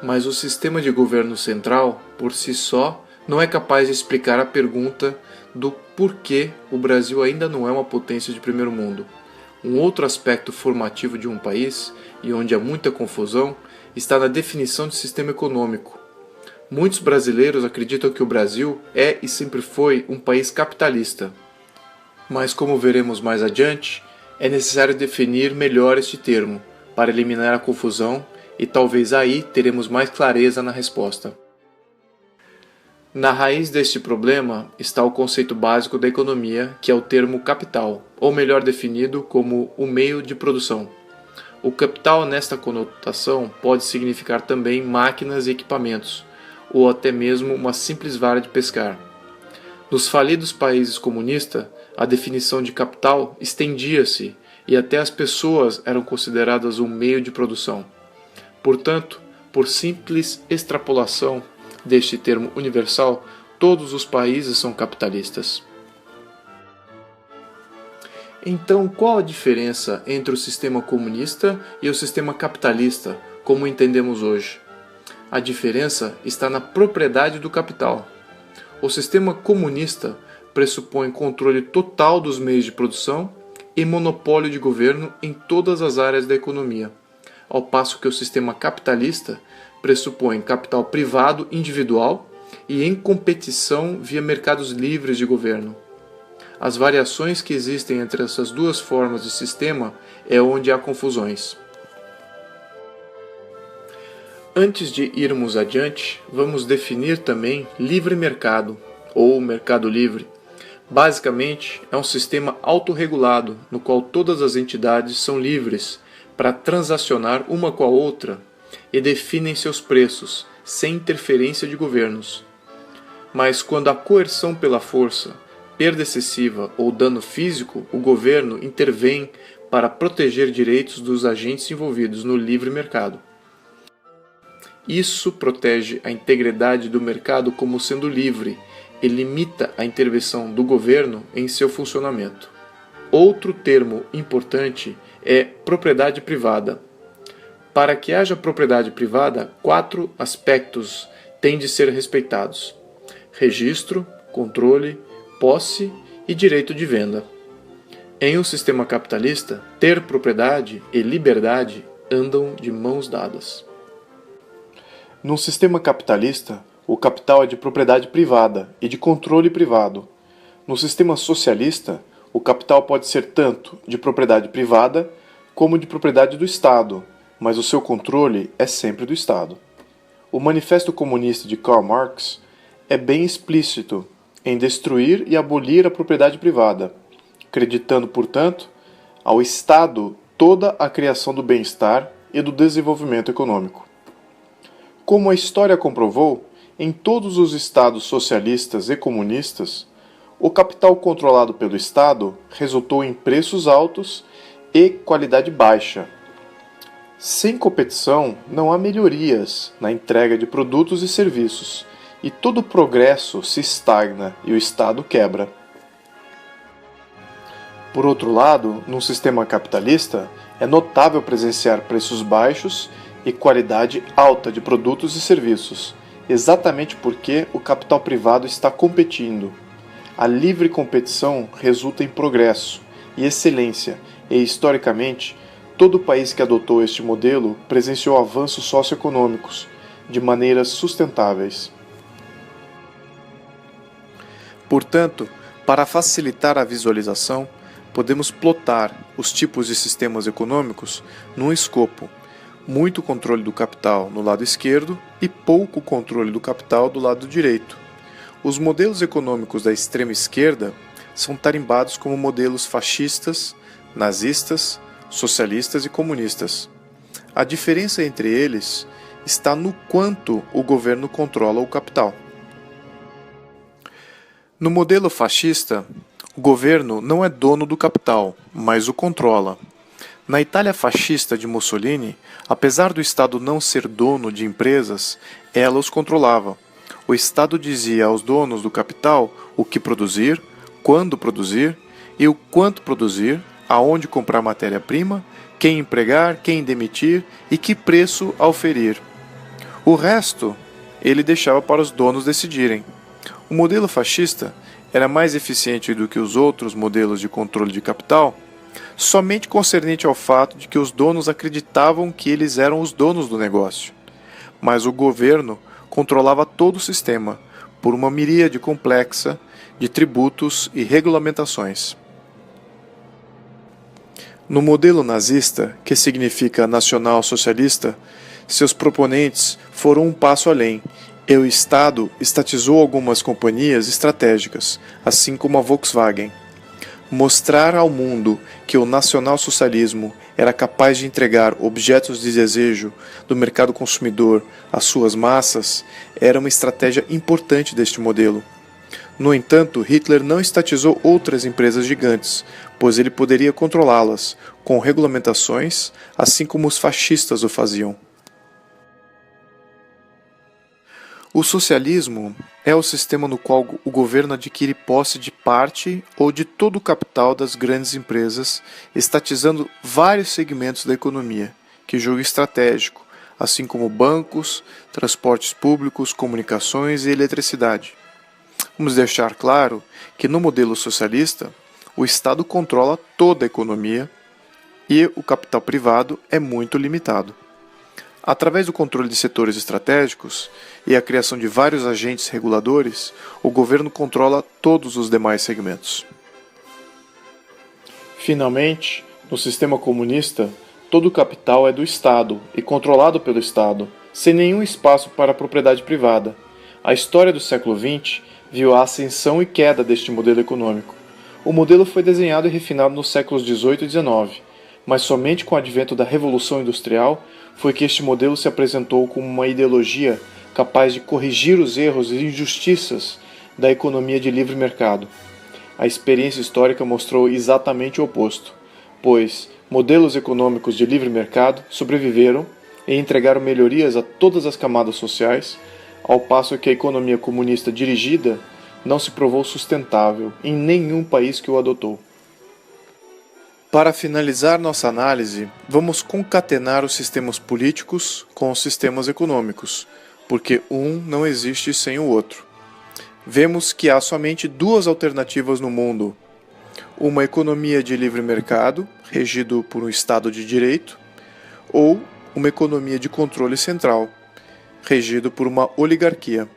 Mas o sistema de governo central, por si só, não é capaz de explicar a pergunta do porquê o Brasil ainda não é uma potência de primeiro mundo. Um outro aspecto formativo de um país, e onde há muita confusão, está na definição de sistema econômico. Muitos brasileiros acreditam que o Brasil é e sempre foi um país capitalista. Mas, como veremos mais adiante, é necessário definir melhor este termo, para eliminar a confusão, e talvez aí teremos mais clareza na resposta. Na raiz deste problema está o conceito básico da economia, que é o termo capital, ou melhor definido como o meio de produção. O capital nesta conotação pode significar também máquinas e equipamentos, ou até mesmo uma simples vara de pescar. Nos falidos países comunistas, a definição de capital estendia-se e até as pessoas eram consideradas um meio de produção. Portanto, por simples extrapolação deste termo universal, todos os países são capitalistas. Então, qual a diferença entre o sistema comunista e o sistema capitalista, como entendemos hoje? A diferença está na propriedade do capital. O sistema comunista pressupõe controle total dos meios de produção e monopólio de governo em todas as áreas da economia, ao passo que o sistema capitalista pressupõe capital privado individual e em competição via mercados livres de governo. As variações que existem entre essas duas formas de sistema é onde há confusões. Antes de irmos adiante, vamos definir também livre mercado, ou mercado livre. Basicamente, é um sistema autorregulado, no qual todas as entidades são livres para transacionar uma com a outra e definem seus preços, sem interferência de governos. Mas quando há coerção pela força, perda excessiva ou dano físico, o governo intervém para proteger direitos dos agentes envolvidos no livre mercado. Isso protege a integridade do mercado como sendo livre e limita a intervenção do governo em seu funcionamento. Outro termo importante é propriedade privada. Para que haja propriedade privada, 4 aspectos têm de ser respeitados: registro, controle, posse e direito de venda. Em um sistema capitalista, ter propriedade e liberdade andam de mãos dadas. Num sistema capitalista, o capital é de propriedade privada e de controle privado. No sistema socialista, o capital pode ser tanto de propriedade privada como de propriedade do Estado, mas o seu controle é sempre do Estado. O Manifesto Comunista de Karl Marx é bem explícito em destruir e abolir a propriedade privada, acreditando, portanto, ao Estado toda a criação do bem-estar e do desenvolvimento econômico. Como a história comprovou, em todos os estados socialistas e comunistas, o capital controlado pelo Estado resultou em preços altos e qualidade baixa. Sem competição, não há melhorias na entrega de produtos e serviços, e todo progresso se estagna e o Estado quebra. Por outro lado, num sistema capitalista, é notável presenciar preços baixos e qualidade alta de produtos e serviços, exatamente porque o capital privado está competindo. A livre competição resulta em progresso e excelência, e historicamente, todo país que adotou este modelo presenciou avanços socioeconômicos de maneiras sustentáveis. Portanto, para facilitar a visualização, podemos plotar os tipos de sistemas econômicos num escopo: muito controle do capital no lado esquerdo e pouco controle do capital do lado direito. Os modelos econômicos da extrema esquerda são tarimbados como modelos fascistas, nazistas, socialistas e comunistas. A diferença entre eles está no quanto o governo controla o capital. No modelo fascista, o governo não é dono do capital, mas o controla. Na Itália fascista de Mussolini, apesar do Estado não ser dono de empresas, ela os controlava. O Estado dizia aos donos do capital o que produzir, quando produzir e o quanto produzir, aonde comprar matéria-prima, quem empregar, quem demitir e que preço auferir. O resto, ele deixava para os donos decidirem. O modelo fascista era mais eficiente do que os outros modelos de controle de capital, somente concernente ao fato de que os donos acreditavam que eles eram os donos do negócio. Mas o governo controlava todo o sistema, por uma miríade complexa de tributos e regulamentações. No modelo nazista, que significa nacional-socialista, seus proponentes foram um passo além, e o Estado estatizou algumas companhias estratégicas, assim como a Volkswagen. Mostrar ao mundo que o nacional-socialismo era capaz de entregar objetos de desejo do mercado consumidor às suas massas era uma estratégia importante deste modelo. No entanto, Hitler não estatizou outras empresas gigantes, pois ele poderia controlá-las, com regulamentações, assim como os fascistas o faziam. O socialismo é o sistema no qual o governo adquire posse de parte ou de todo o capital das grandes empresas, estatizando vários segmentos da economia, que julga estratégico, assim como bancos, transportes públicos, comunicações e eletricidade. Vamos deixar claro que no modelo socialista, o Estado controla toda a economia e o capital privado é muito limitado. Através do controle de setores estratégicos e a criação de vários agentes reguladores, o governo controla todos os demais segmentos. Finalmente, no sistema comunista, todo o capital é do Estado e controlado pelo Estado, sem nenhum espaço para a propriedade privada. A história do século XX viu a ascensão e queda deste modelo econômico. O modelo foi desenhado e refinado nos séculos XVIII e XIX, mas somente com o advento da Revolução Industrial foi que este modelo se apresentou como uma ideologia capaz de corrigir os erros e injustiças da economia de livre mercado. A experiência histórica mostrou exatamente o oposto, pois modelos econômicos de livre mercado sobreviveram e entregaram melhorias a todas as camadas sociais, ao passo que a economia comunista dirigida não se provou sustentável em nenhum país que o adotou. Para finalizar nossa análise, vamos concatenar os sistemas políticos com os sistemas econômicos, porque um não existe sem o outro. Vemos que há somente duas alternativas no mundo: uma economia de livre mercado, regido por um Estado de direito, ou uma economia de controle central, regido por uma oligarquia.